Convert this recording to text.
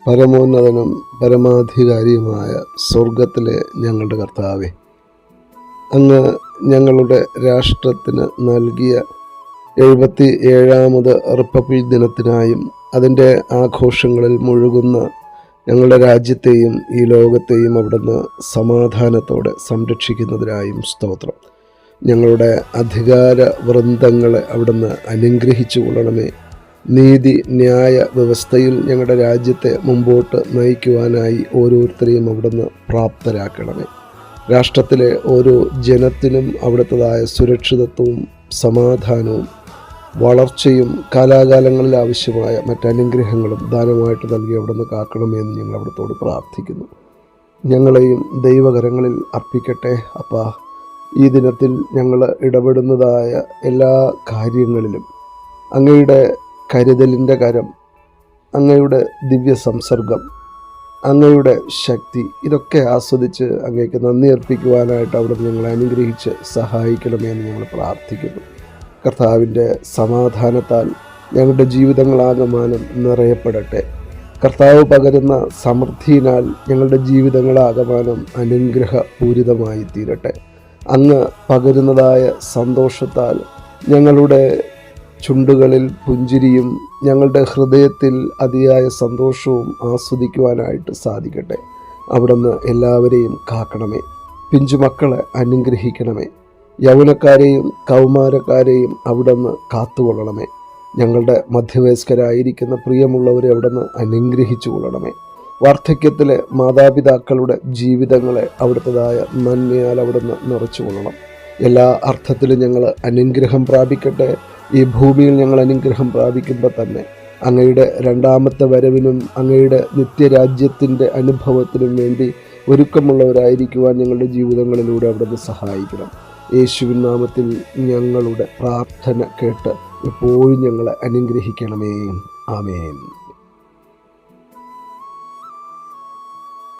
പരമോന്നതനും പരമാധികാരിയുമായ സ്വർഗത്തിലെ ഞങ്ങളുടെ കർത്താവേ, അങ്ങ് ഞങ്ങളുടെ രാഷ്ട്രത്തിന് നൽകിയ 77ാമത് റിപ്പബ്ലിക് ദിനത്തിനായും അതിൻ്റെ ആഘോഷങ്ങളിൽ മുഴുകുന്ന ഞങ്ങളുടെ രാജ്യത്തെയും ഈ ലോകത്തെയും അവിടുന്ന് സമാധാനത്തോടെ സംരക്ഷിക്കുന്നതിനായും സ്തോത്രം. ഞങ്ങളുടെ അധികാര വൃന്ദങ്ങളെ അവിടുന്ന് അനുഗ്രഹിച്ചു കൊള്ളണമേ. നീതി ന്യായ വ്യവസ്ഥയിൽ ഞങ്ങളുടെ രാജ്യത്തെ മുമ്പോട്ട് നയിക്കുവാനായി ഓരോരുത്തരെയും അവിടുന്ന് പ്രാപ്തരാക്കണമേ. രാഷ്ട്രത്തിലെ ഓരോ ജനത്തിനും അവിടുത്തേതായ സുരക്ഷിതത്വവും സമാധാനവും വളർച്ചയും കാലാകാലങ്ങളിൽ ആവശ്യമായ മറ്റനുഗ്രഹങ്ങളും ദാനമായിട്ട് നൽകി അവിടുന്ന് കാക്കണമേ എന്ന് ഞങ്ങൾ അവിടുത്തോട് പ്രാർത്ഥിക്കുന്നു. ഞങ്ങളെയും ദൈവകരങ്ങളിൽ അർപ്പിക്കട്ടെ. അപ്പാ, ഈ ദിനത്തിൽ ഞങ്ങൾ ഇടപെടുന്നതായ എല്ലാ കാര്യങ്ങളിലും അങ്ങയുടെ കരുതലിൻ്റെ കരം, അങ്ങയുടെ ദിവ്യ സംസർഗം, അങ്ങയുടെ ശക്തി, ഇതൊക്കെ ആസ്വദിച്ച് അങ്ങേക്ക് നന്ദി അർപ്പിക്കുവാനായിട്ട് അവിടുന്ന് ഞങ്ങളെ അനുഗ്രഹിച്ച് സഹായിക്കണമേ എന്ന് ഞങ്ങൾ പ്രാർത്ഥിക്കുന്നു. കർത്താവിൻ്റെ സമാധാനത്താൽ ഞങ്ങളുടെ ജീവിതങ്ങളാകമാനം നിറയപ്പെടട്ടെ. കർത്താവ് പകരുന്ന സമൃദ്ധിയിനാൽ ഞങ്ങളുടെ ജീവിതങ്ങളാകമാനം അനുഗ്രഹപൂരിതമായി തീരട്ടെ. അങ്ങ് പകരുന്നതായ സന്തോഷത്താൽ ഞങ്ങളുടെ ചുണ്ടുകളിൽ പുഞ്ചിരിയും ഞങ്ങളുടെ ഹൃദയത്തിൽ അതിയായ സന്തോഷവും ആസ്വദിക്കുവാനായിട്ട് സാധിക്കട്ടെ. അവിടുന്ന് എല്ലാവരെയും കാക്കണമേ. പിഞ്ചുമക്കളെ അനുഗ്രഹിക്കണമേ. യൗവനക്കാരെയും കൗമാരക്കാരെയും അവിടുന്ന് കാത്തുകൊള്ളണമേ. ഞങ്ങളുടെ മധ്യവയസ്കരായിരിക്കുന്ന പ്രിയമുള്ളവരെ അവിടുന്ന് അനുഗ്രഹിച്ചു കൊള്ളണമേ. വാർദ്ധക്യത്തിലെ മാതാപിതാക്കളുടെ ജീവിതങ്ങളെ അവിടുത്തേതായ നന്മയാൽ അവിടുന്ന് നിറച്ചു കൊള്ളണം. എല്ലാ അർത്ഥത്തിലും ഞങ്ങൾ അനുഗ്രഹം പ്രാപിക്കട്ടെ. ഈ ഭൂമിയിൽ ഞങ്ങൾ അനുഗ്രഹം പ്രാപിക്കുമ്പോൾ തന്നെ അങ്ങയുടെ രണ്ടാമത്തെ വരവിനും അങ്ങയുടെ നിത്യരാജ്യത്തിൻ്റെ അനുഭവത്തിനും വേണ്ടി ഒരുക്കമുള്ളവരായിരിക്കുവാൻ ഞങ്ങളുടെ ജീവിതങ്ങളിലൂടെ അവിടുന്ന് സഹായിക്കണം. യേശുവിൻ നാമത്തിൽ ഞങ്ങളുടെ പ്രാർത്ഥന കേട്ട് എപ്പോഴും ഞങ്ങളെ അനുഗ്രഹിക്കണമേ. ആമേൻ.